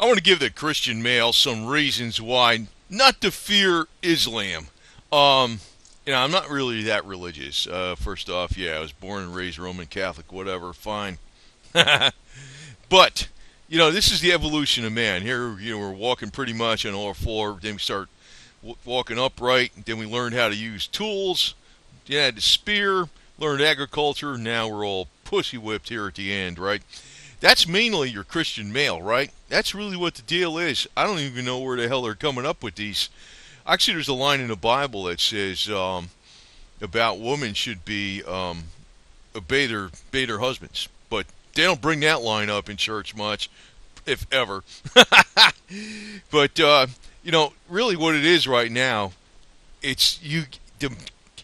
I want to give the Christian male some reasons why not to fear Islam. Um, I'm not really that religious. First off, yeah, I was born and raised Roman Catholic, whatever, fine. But, this is the evolution of man. Here, we're walking pretty much on all four. Then we start walking upright. Then we learned how to use tools. Then had the spear, learned agriculture. Now we're all pussy whipped here at the end, right? That's mainly your Christian male, right? That's really what the deal is. I don't even know where the hell they're coming up with these. Actually, there's a line in the Bible that says about women should be obey their husbands, but they don't bring that line up in church much, if ever. But really, what it is right now, it's you.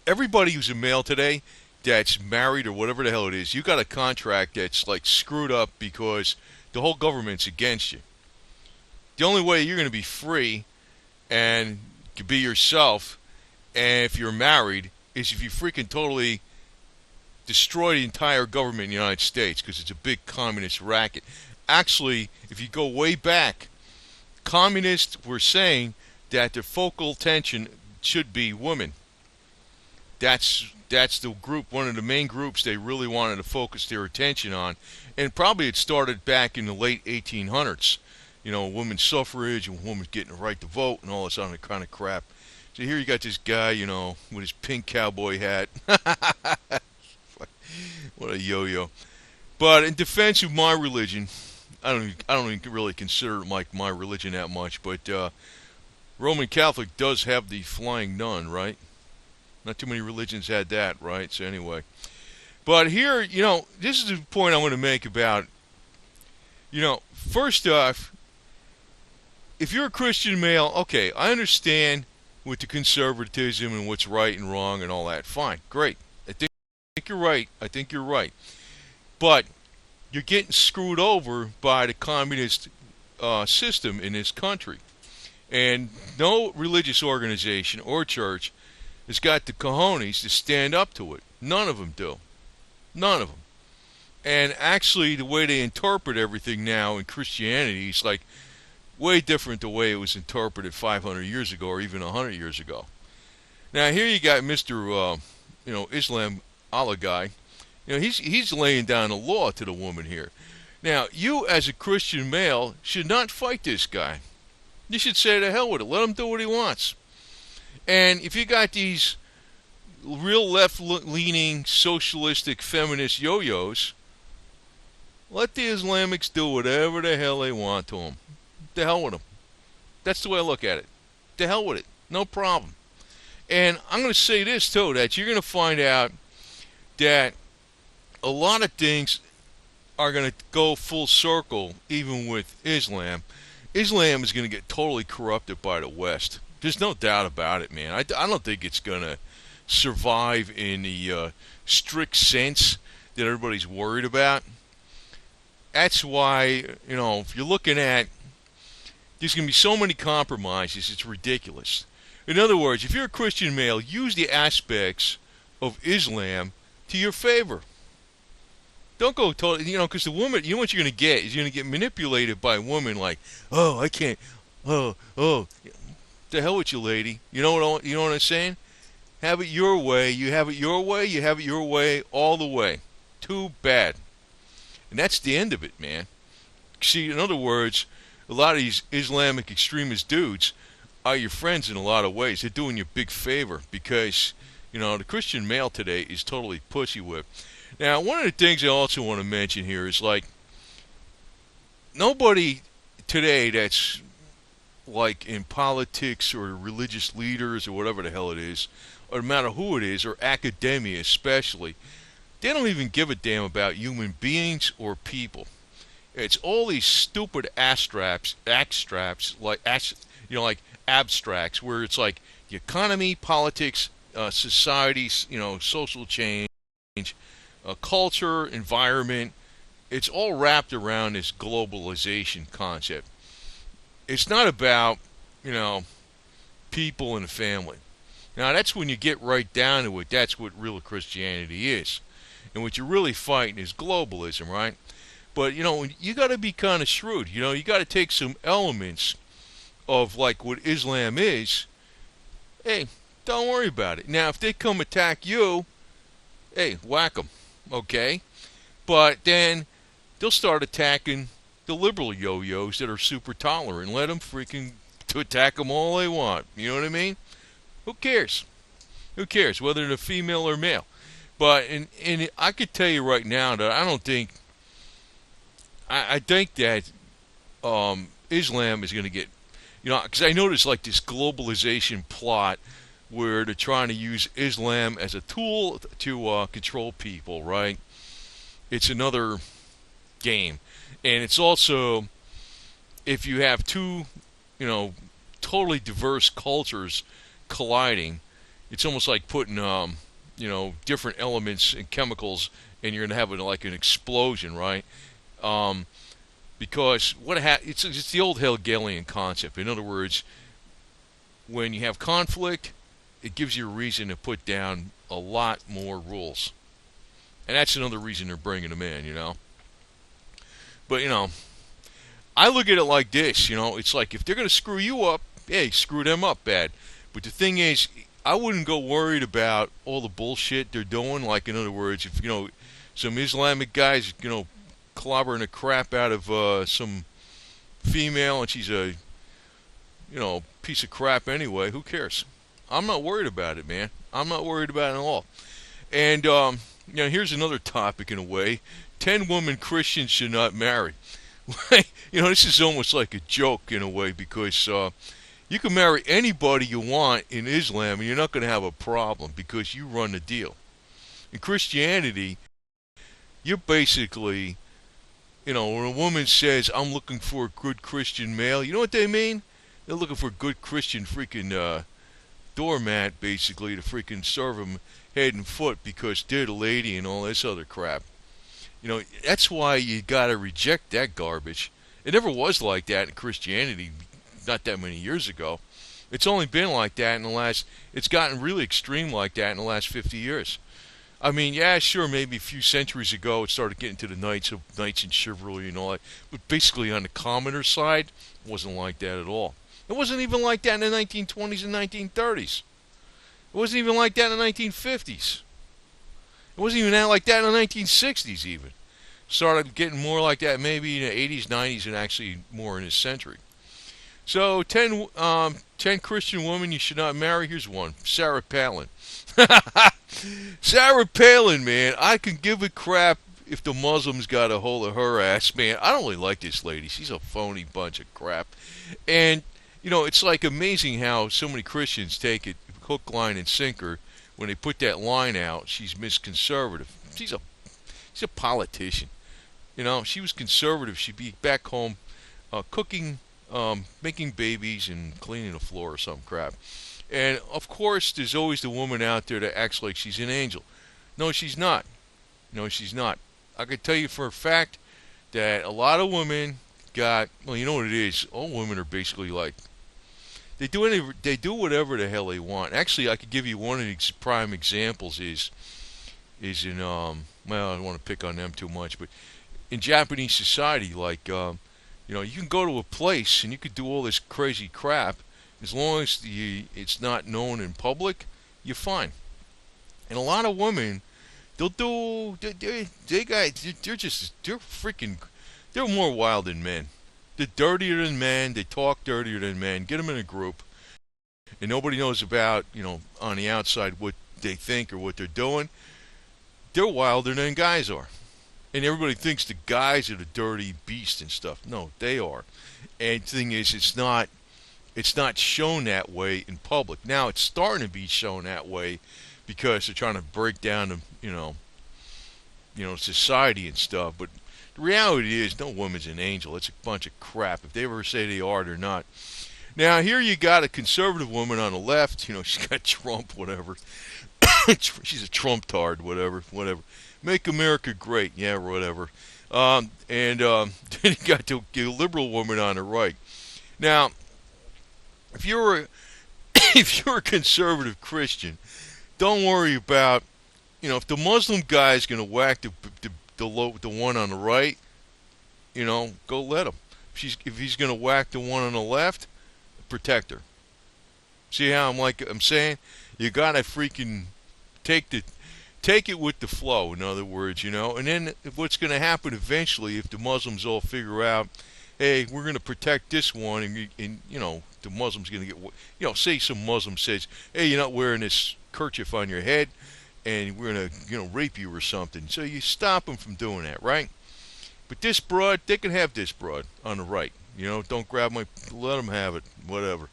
Everybody who's a male today that's married or whatever the hell it is, you got a contract that's like screwed up because the whole government's against you. The only way you're going to be free and be yourself, and if you're married, is if you freaking totally destroy the entire government in the United States because it's a big communist racket. Actually, if you go way back, communists were saying that the focal attention should be women. That's the group, one of the main groups they really wanted to focus their attention on, and probably it started back in the late 1800s. Women's suffrage and women getting the right to vote and all this other kind of crap. So here you got this guy, with his pink cowboy hat. What a yo-yo. But in defense of my religion, I don't even really consider it like my religion that much, but Roman Catholic does have the flying nun, right? Not too many religions had that, right? So anyway. But here, this is the point I want to make about, first off, if you're a Christian male, okay, I understand with the conservatism and what's right and wrong and all that. Fine, great. I think you're right. I think you're right. But you're getting screwed over by the communist system in this country. And no religious organization or church has got the cojones to stand up to it. None of them do. None of them. And actually, the way they interpret everything now in Christianity is like way different the way it was interpreted 500 years ago or even 100 years ago. Now, here you got Mr. Islam Allah guy. He's laying down the law to the woman here. Now, you as a Christian male should not fight this guy. You should say to hell with it. Let him do what he wants. And if you got these real left-leaning, socialistic, feminist yo-yos, let the Islamics do whatever the hell they want to them. The hell with them. That's the way I look at it. The hell with it. No problem. And I'm going to say this, too, that you're going to find out that a lot of things are going to go full circle, even with Islam. Islam is going to get totally corrupted by the West. There's no doubt about it, man. I don't think it's going to survive in the strict sense that everybody's worried about. That's why, if you're looking at, there's going to be so many compromises, it's ridiculous. In other words, if you're a Christian male, use the aspects of Islam to your favor. Don't go totally, because the woman, what you're going to get is you're going to get manipulated by a woman like, oh, I can't, oh. The hell with you, lady. You know what I'm saying? Have it your way. You have it your way. You have it your way all the way. Too bad. And that's the end of it, man. See, in other words, a lot of these Islamic extremist dudes are your friends in a lot of ways. They're doing you a big favor because, the Christian male today is totally pussy whipped. Now, one of the things I also want to mention here is like, nobody today that's like in politics or religious leaders or whatever the hell it is, or no matter who it is, or academia especially, they don't even give a damn about human beings or people. It's all these stupid abstracts, like abstracts, where it's like the economy, politics, society, social change, culture, environment. It's all wrapped around this globalization concept. It's not about, people and the family. Now, that's when you get right down to it. That's what real Christianity is. And what you're really fighting is globalism, right? But you got to be kind of shrewd. You got to take some elements of like what Islam is. Hey, don't worry about it. Now, if they come attack you, hey, whack them, okay? But then they'll start attacking the liberal yo-yos that are super tolerant. Let them freaking to attack them all they want. You know what I mean? Who cares? Who cares whether they're female or male? But and I could tell you right now that I don't think I think that Islam is going to get because I noticed like this globalization plot where they're trying to use Islam as a tool to control people, right? It's another game. And it's also, if you have two, totally diverse cultures colliding, it's almost like putting, different elements and chemicals, and you're going to have like an explosion, right? Because it's the old Hegelian concept. In other words, when you have conflict, it gives you a reason to put down a lot more rules. And that's another reason they're bringing them in, But, I look at it like this, it's like if they're going to screw you up, hey, screw them up bad. But the thing is, I wouldn't go worried about all the bullshit they're doing. Like, in other words, if, some Islamic guys, clobbering the crap out of some female and she's a, piece of crap anyway, who cares? I'm not worried about it, man. I'm not worried about it at all. And, here's another topic in a way. 10 women Christians should not marry. This is almost like a joke in a way because you can marry anybody you want in Islam and you're not going to have a problem because you run the deal. In Christianity, you're basically, when a woman says, I'm looking for a good Christian male, you know what they mean? They're looking for a good Christian freaking doormat, basically, to freaking serve them head and foot because they're the lady and all this other crap. That's why you gotta reject that garbage. It never was like that in Christianity not that many years ago. It's only been like that it's gotten really extreme like that in the last 50 years. I mean, yeah, sure, maybe a few centuries ago it started getting to the knights and chivalry and all that. But basically on the commoner side, it wasn't like that at all. It wasn't even like that in the 1920s and 1930s. It wasn't even like that in the 1950s. It wasn't even like that in the 1960s even. Started getting more like that maybe in the 80s, 90s, and actually more in this century. So 10 Christian women you should not marry. Here's one. Sarah Palin. Sarah Palin, man. I can give a crap if the Muslims got a hold of her ass, man. I don't really like this lady. She's a phony bunch of crap. And, it's like amazing how so many Christians take it hook, line, and sinker. When they put that line out, she's Miss Conservative. She's a politician. She was conservative. She'd be back home cooking, making babies, and cleaning the floor or some crap. And, of course, there's always the woman out there that acts like she's an angel. No, she's not. No, she's not. I can tell you for a fact that a lot of women you know what it is. All women are basically like, they do whatever the hell they want. Actually, I could give you one of the prime examples is in well, I don't want to pick on them too much, but in Japanese society, like you can go to a place and you could do all this crazy crap as long as it's not known in public, you're fine. And a lot of women, they're more wild than men. They're dirtier than men. They talk dirtier than men. Get them in a group, and nobody knows about, on the outside what they think or what they're doing. They're wilder than guys are. And everybody thinks the guys are the dirty beast and stuff. No, they are. And the thing is, it's not shown that way in public. Now it's starting to be shown that way because they're trying to break down the, society and stuff. But the reality is, no woman's an angel. It's a bunch of crap. If they ever say they are, they're not. Now, here you got a conservative woman on the left. She's got Trump, whatever. She's a Trump-tard, whatever. Make America great, yeah, whatever. And then you got the liberal woman on the right. Now, if you're a conservative Christian, don't worry about, if the Muslim guy is going to whack the one on the right, go let him. If he's gonna whack the one on the left, protect her. See how I'm saying? You gotta freaking take the take it with the flow. In other words, and then what's gonna happen eventually if the Muslims all figure out, hey, we're gonna protect this one, and the Muslim's gonna get, say some Muslim says, hey, you're not wearing this kerchief on your head, and we're gonna rape you or something. So you stop them from doing that, right? But this broad, they can have this broad on the right. Don't grab let them have it, whatever.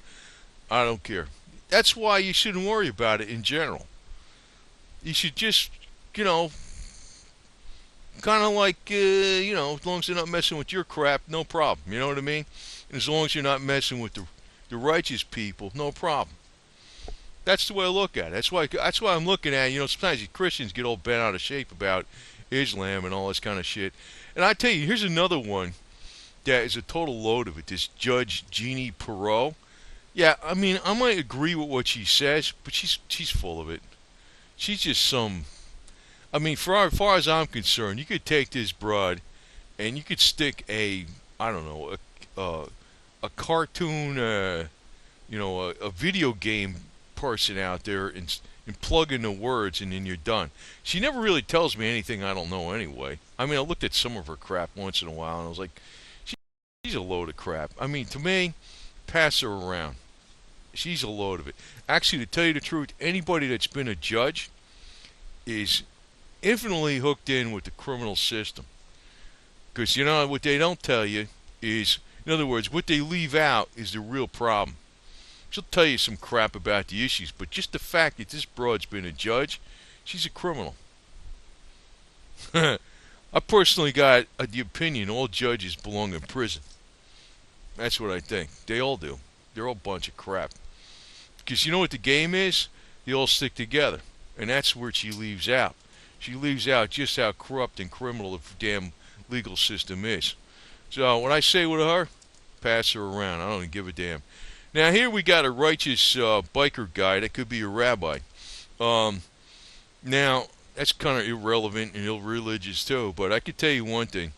I don't care. That's why you shouldn't worry about it in general. You should just, kind of like, as long as they're not messing with your crap, no problem. You know what I mean? And as long as you're not messing with the righteous people, no problem. That's the way I look at it. That's why I'm looking at, sometimes you Christians get all bent out of shape about Islam and all this kind of shit. And I tell you, here's another one that is a total load of it. This Judge Jeannie Perot. Yeah, I mean, I might agree with what she says, but she's full of it. She's just some. I mean, as far as I'm concerned, you could take this broad, and you could stick I don't know, a cartoon, a video game person out there and plug in the words, and then you're done. She never really tells me anything I don't know anyway. I mean, I looked at some of her crap once in a while, and I was like, she's a load of crap. I mean, to me, pass her around. She's a load of it. Actually, to tell you the truth, anybody that's been a judge is infinitely hooked in with the criminal system. Because, what they don't tell you is, in other words, what they leave out is the real problem. She'll tell you some crap about the issues, but just the fact that this broad's been a judge, she's a criminal. I personally got the opinion all judges belong in prison. That's what I think. They all do. They're all a bunch of crap. Because you know what the game is? They all stick together. And that's where she leaves out. She leaves out just how corrupt and criminal the damn legal system is. So when I say with her, pass her around. I don't even give a damn. Now here we got a righteous biker guy that could be a rabbi. Now that's kind of irrelevant and irreligious too. But I could tell you one thing.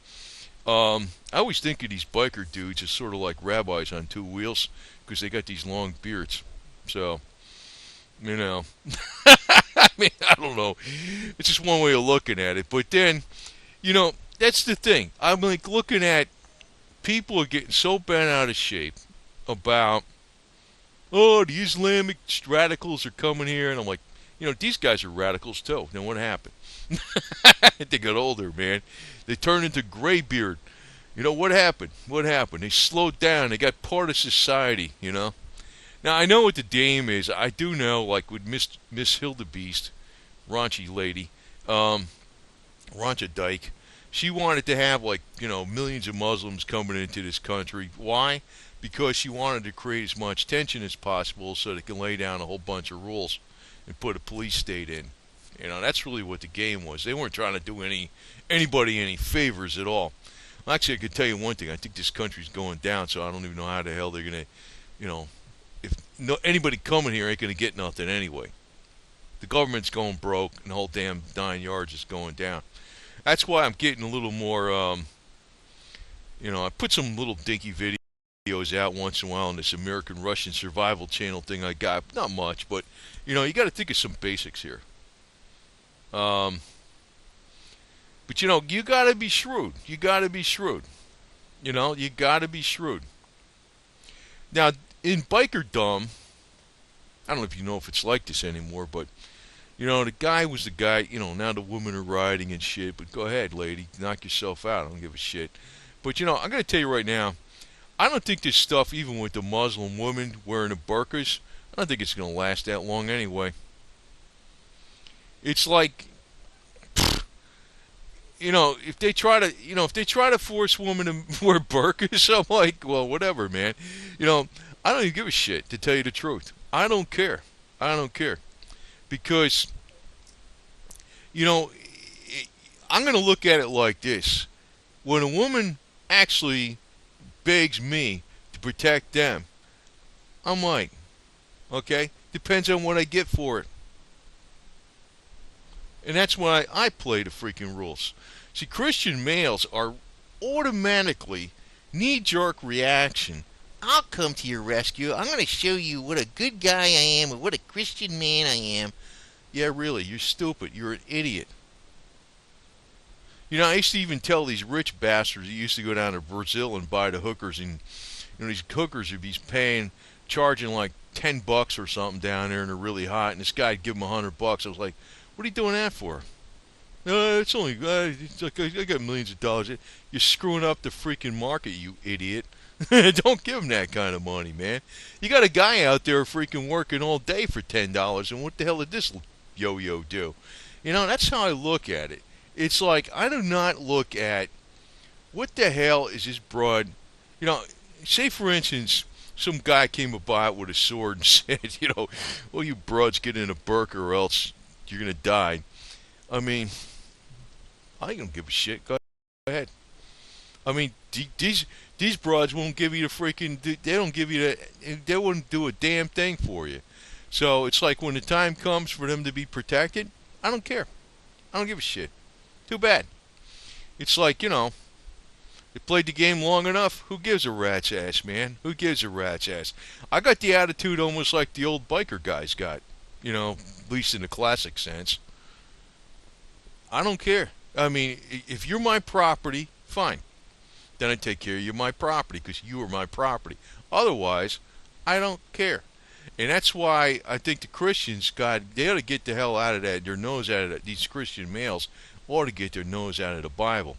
I always think of these biker dudes as sort of like rabbis on two wheels because they got these long beards. So, I mean, I don't know. It's just one way of looking at it. But then, that's the thing. I'm like looking at people are getting so bent out of shape about, the Islamic radicals are coming here. And I'm like, these guys are radicals too. Now what happened? They got older, man. They turned into graybeard. What happened? What happened? They slowed down. They got part of society, Now, I know what the game is. I do know, like with Miss Hildebeest, raunchy lady, Rancha Dyke, she wanted to have, millions of Muslims coming into this country. Why? Because she wanted to create as much tension as possible so they can lay down a whole bunch of rules and put a police state in. That's really what the game was. They weren't trying to do anybody any favors at all. Actually, I could tell you one thing. I think this country's going down, so I don't even know how the hell they're going to, if anybody coming here ain't going to get nothing anyway. The government's going broke, and the whole damn 9 yards is going down. That's why I'm getting a little more, I put some little dinky videos out once in a while on this American Russian Survival Channel thing I got. Not much, but, you got to think of some basics here. But, you got to be shrewd. You got to be shrewd. You got to be shrewd. Now, in bikerdom, I don't know if you know if it's like this anymore, but, the guy was the guy, now the women are riding and shit, but go ahead, lady, knock yourself out. I don't give a shit. But, I'm going to tell you right now, I don't think this stuff, even with the Muslim women wearing the burqas, I don't think it's going to last that long anyway. It's like, if they try to force women to wear burqas, I'm like, well, whatever, man. I don't even give a shit, to tell you the truth. I don't care. Because, I'm going to look at it like this. When a woman actually begs me to protect them, I'm like, okay, depends on what I get for it. And that's why I play the freaking rules. See, Christian males are automatically, knee-jerk reaction. I'll come to your rescue. I'm going to show you what a good guy I am and what a Christian man I am. Yeah, really, you're stupid. You're an idiot. I used to even tell these rich bastards that used to go down to Brazil and buy the hookers, and these hookers would be charging like $10 or something down there, and they're really hot, and this guy'd give them $100. I was like, what are you doing that for? It's only, it's like I got millions of dollars. You're screwing up the freaking market, you idiot. Don't give him that kind of money, man. You got a guy out there freaking working all day for $10, and what the hell did this yo-yo do? That's how I look at it. It's like, I do not look at, what the hell is this broad, say for instance, some guy came by with a sword and said, well, you broads get in a burqa or else you're going to die. I mean, I don't give a shit. Go ahead. I mean, these broads won't give you the freaking, they don't give you they wouldn't do a damn thing for you. So it's like when the time comes for them to be protected, I don't care. I don't give a shit. Too bad. It's like, they played the game long enough. Who gives a rat's ass, man? Who gives a rat's ass? I got the attitude almost like the old biker guys got, at least in the classic sense. I don't care. I mean, if you're my property, fine. Then I take care of you, my property, because you are my property. Otherwise, I don't care. And that's why I think the Christians, God, they ought to get the hell out of that, their nose out of that. These Christian males ought to get their nose out of the Bible.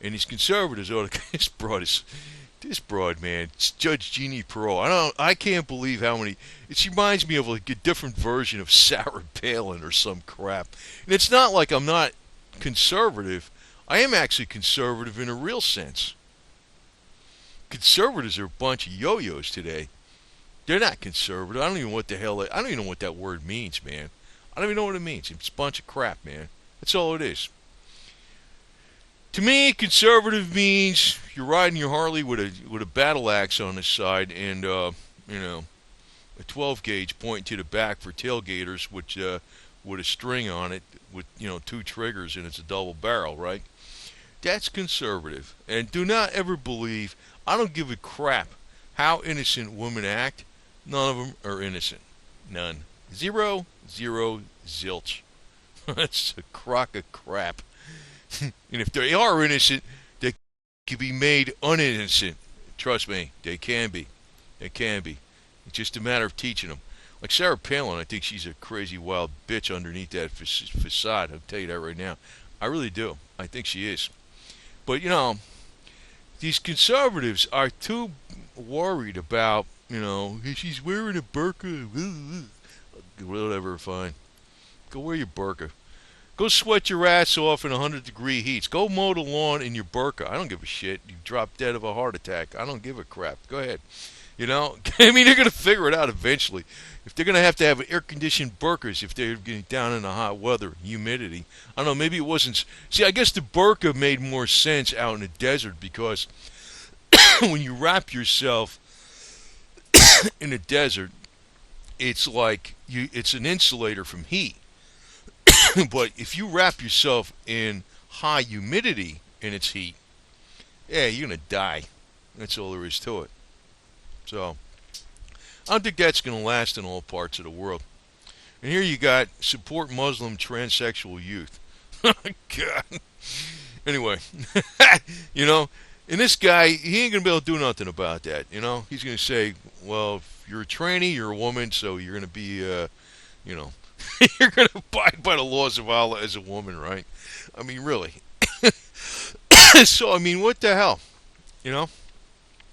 And these conservatives ought to, this broad, man, it's Judge Jeannie Perot. I can't believe how many, it reminds me of like a different version of Sarah Palin or some crap. And it's not like I'm not conservative. I am actually conservative in a real sense. Conservatives are a bunch of yo-yos today. They're not conservative. I don't even know what the hell, I don't even know what that word means, man. I don't even know what it means. It's a bunch of crap, man. That's all it is. To me, conservative means you're riding your Harley with a battle axe on the side and a 12 gauge pointing to the back for tailgaters, which with a string on it with 2 triggers, and it's a double barrel, right? That's conservative. And do not ever believe, I don't give a crap how innocent women act. None of them are innocent. None. Zero, zilch. That's a crock of crap. And if they are innocent, they can be made uninnocent. Trust me, they can be. They can be. It's just a matter of teaching them. Like Sarah Palin, I think she's a crazy wild bitch underneath that facade. I'll tell you that right now. I really do. I think she is. But, these conservatives are too worried about, she's wearing a burqa. Whatever, fine. Go wear your burqa. Go sweat your ass off in 100-degree heats. Go mow the lawn in your burqa. I don't give a shit. You drop dead of a heart attack. I don't give a crap. Go ahead. I mean, they're going to figure it out eventually. If they're going to have air-conditioned burqas if they're getting down in the hot weather, humidity. I don't know, maybe it wasn't. See, I guess the burqa made more sense out in the desert because when you wrap yourself in the desert, it's like it's an insulator from heat. But if you wrap yourself in high humidity in its heat, yeah, you're going to die. That's all there is to it. So, I don't think that's going to last in all parts of the world. And here you got support Muslim transsexual youth. God. Anyway, and this guy, he ain't going to be able to do nothing about that. He's going to say, well, if you're a tranny, you're a woman, so you're going to be, you're going to abide by the laws of Allah as a woman, right? I mean, really. So, I mean, what the hell?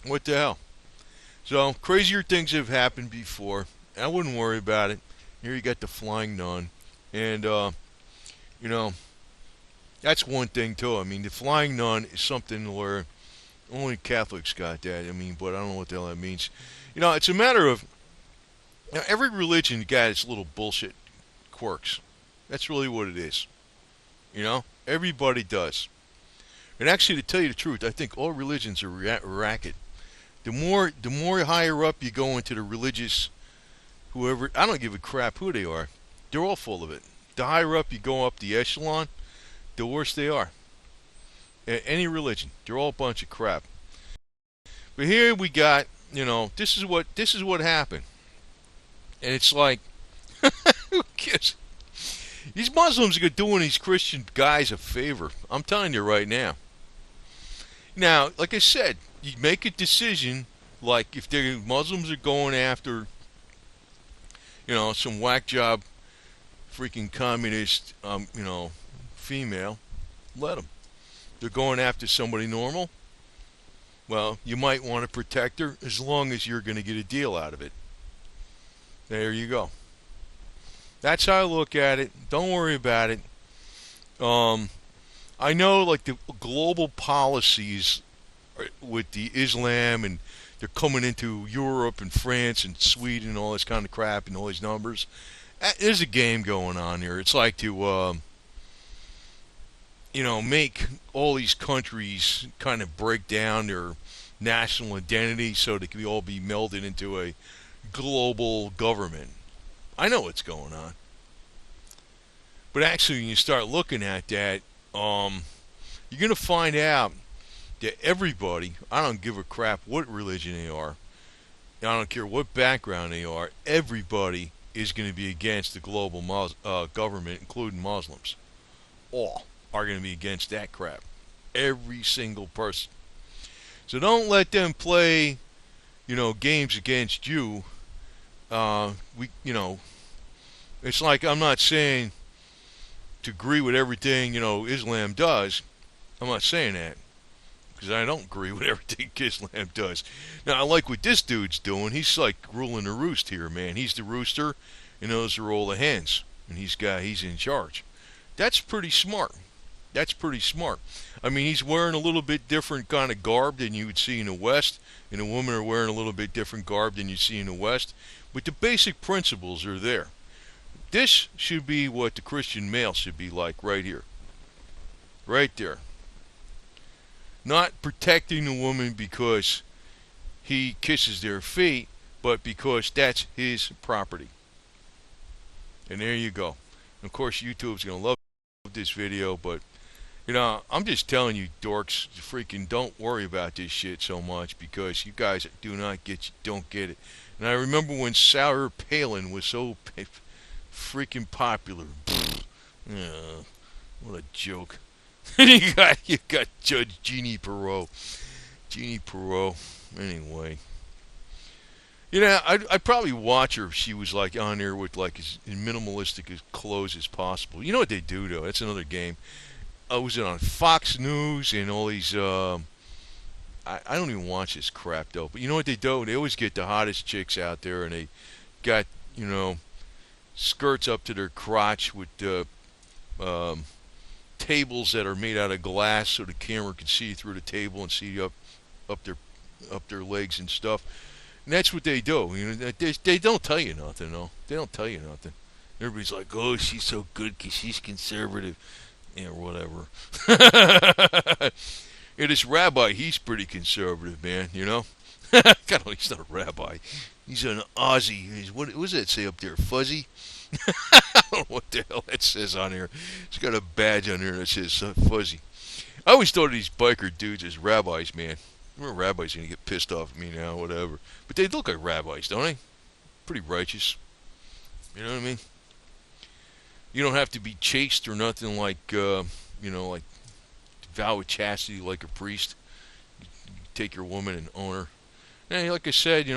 What the hell? So, crazier things have happened before. I wouldn't worry about it. Here you got the flying nun. And, that's one thing, too. I mean, the flying nun is something where only Catholics got that. I mean, but I don't know what the hell that means. It's a matter of, every religion got its little bullshit quirks. That's really what it is. Everybody does. And actually, to tell you the truth, I think all religions are racket. The more higher up you go into the religious, whoever, I don't give a crap who they are. They're all full of it. The higher up you go up the echelon, the worse they are. Any religion, they're all a bunch of crap. But here we got, this is what happened, and it's like, who cares? These Muslims are doing these Christian guys a favor. I'm telling you right now. Now, like I said, you make a decision. Like if the Muslims are going after, some whack job, freaking communist, female, let them. They're going after somebody normal. Well, you might want to protect her as long as you're going to get a deal out of it. There you go. That's how I look at it. Don't worry about it. I know, like the global policies with the Islam, and they're coming into Europe and France and Sweden and all this kind of crap and all these numbers. There's a game going on here. It's like to, make all these countries kind of break down their national identity so they can all be melded into a global government. I know what's going on. But actually, when you start looking at that, you're going to find out that everybody, I don't give a crap what religion they are, I don't care what background they are, everybody is going to be against the global government, including Muslims. All are going to be against that crap. Every single person. So don't let them play, games against you. It's like, I'm not saying to agree with everything, Islam does. I'm not saying that, because I don't agree with everything Islam does. Now, I like what this dude's doing. He's like ruling the roost here, man. He's the rooster, and those are all the hens, and he's in charge. That's pretty smart. That's pretty smart. I mean, he's wearing a little bit different kind of garb than you would see in the West, and the women are wearing a little bit different garb than you see in the West, but the basic principles are there. This should be what the Christian male should be like right here. Right there. Not protecting the woman because he kisses their feet, but because that's his property. And there you go. Of course, YouTube's going to love this video, but, I'm just telling you, dorks, freaking don't worry about this shit so much, because you guys don't get it. And I remember when Sarah Palin was so freaking popular. Yeah, what a joke. you got Judge Jeannie Perot. Anyway. I'd probably watch her if she was like on there with like as minimalistic as clothes as possible. You know what they do though? That's another game. Was it on Fox News and all these? I don't even watch this crap though. But you know what they do? They always get the hottest chicks out there, and they got skirts up to their crotch with tables that are made out of glass, so the camera can see through the table and see up their legs and stuff. And that's what they do. They don't tell you nothing, though. They don't tell you nothing. Everybody's like, "Oh, she's so good because she's conservative," or whatever. This rabbi, he's pretty conservative, man. God, he's not a rabbi. He's an Aussie. What does that say up there? Fuzzy? I don't know what the hell that says on here. It's got a badge on there that says Fuzzy. I always thought of these biker dudes as rabbis, man. Remember, rabbis are going to get pissed off at me now, whatever. But they look like rabbis, don't they? Pretty righteous. You know what I mean? You don't have to be chaste or nothing like, like vow of chastity like a priest. You take your woman and own her. And like I said,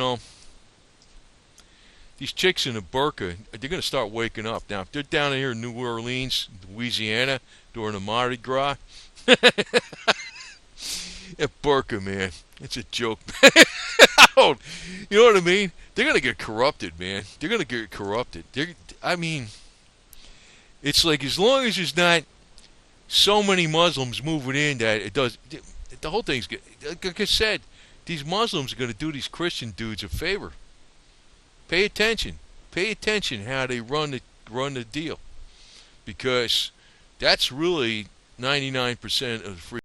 these chicks in a burqa, they're going to start waking up. Now, if they're down here in New Orleans, Louisiana, during the Mardi Gras, that burqa, man, it's a joke. You know what I mean? They're going to get corrupted, man. They're going to get corrupted. It's like as long as there's not so many Muslims moving in that it does, the whole thing's good. Like I said, these Muslims are going to do these Christian dudes a favor. Pay attention. Pay attention how they run the deal, because that's really 99% of the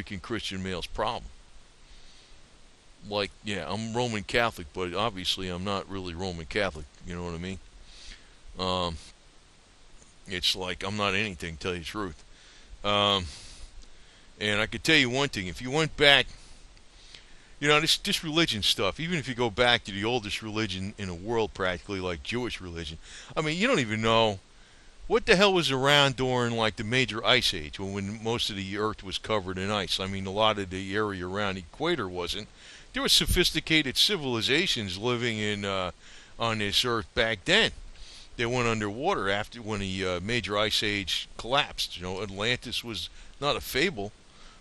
freaking Christian male's problem. Like, yeah, I'm Roman Catholic, but obviously I'm not really Roman Catholic. You know what I mean? It's like I'm not anything, to tell you the truth. And I could tell you one thing: if you went back, this religion stuff, even if you go back to the oldest religion in the world, practically like Jewish religion, I mean, you don't even know what the hell was around during like the major ice age, when most of the Earth was covered in ice. I mean, a lot of the area around the equator wasn't. There were sophisticated civilizations living in on this Earth back then. They went underwater after when the major ice age collapsed. Atlantis was not a fable.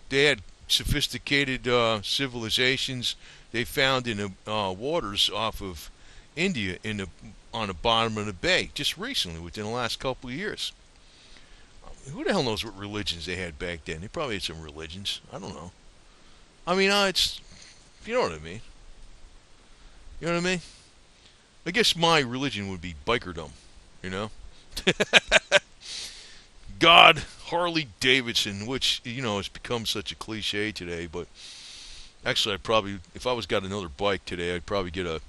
They had sophisticated civilizations they found in the waters off of India on the bottom of the bay just recently, within the last couple of years. Who the hell knows what religions they had back then? They probably had some religions. I don't know. I mean, it's you know what I mean. You know what I mean? I guess my religion would be bikerdom. You know, God, Harley Davidson, which has become such a cliche today. But actually, I'd probably, if I was got another bike today, I'd probably get a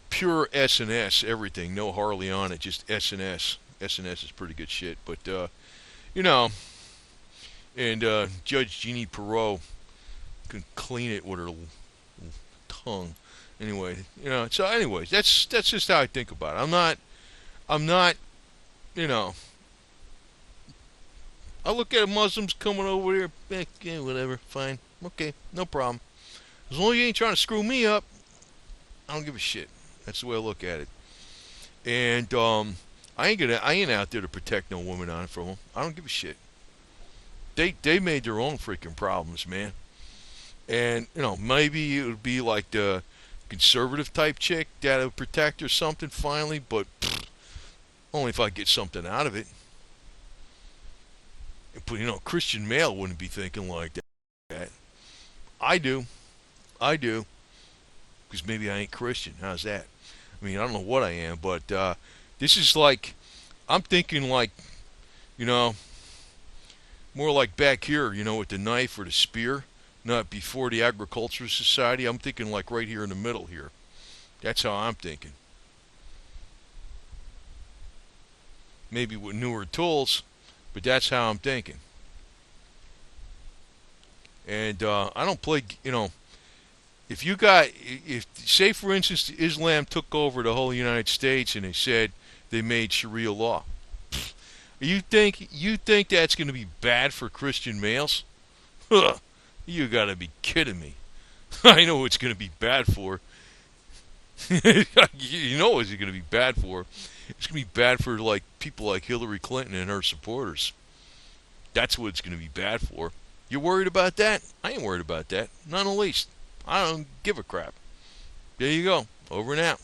pure S&S, everything, no Harley on it, just S&S. S&S is pretty good shit. But you know, and Judge Jeannie Perot can clean it with her tongue. Anyway, So, anyways, that's just how I think about it. I'm not, you know. I look at Muslims coming over here, yeah, whatever, fine, okay, no problem. As long as you ain't trying to screw me up, I don't give a shit. That's the way I look at it. And I ain't out there to protect no woman on from them. I don't give a shit. They made their own freaking problems, man. And maybe it would be like the conservative type chick that would protect or something finally, but only if I get something out of it. But Christian male wouldn't be thinking like that. I do, because maybe I ain't Christian. How's that? I mean, I don't know what I am, but this is like, I'm thinking like, you know, more like back here, with the knife or the spear, not before the agricultural society. I'm thinking like right here in the middle here. That's how I'm thinking. Maybe with newer tools, but that's how I'm thinking. And I don't play, if say for instance Islam took over the whole United States and they said they made Sharia law, you think that's going to be bad for Christian males? Huh, you got to be kidding me. I know what it's going to be bad for. You know what it's going to be bad for. It's going to be bad for like people like Hillary Clinton and her supporters. That's what it's going to be bad for. You worried about that? I ain't worried about that. Not in the least. I don't give a crap. There you go. Over and out.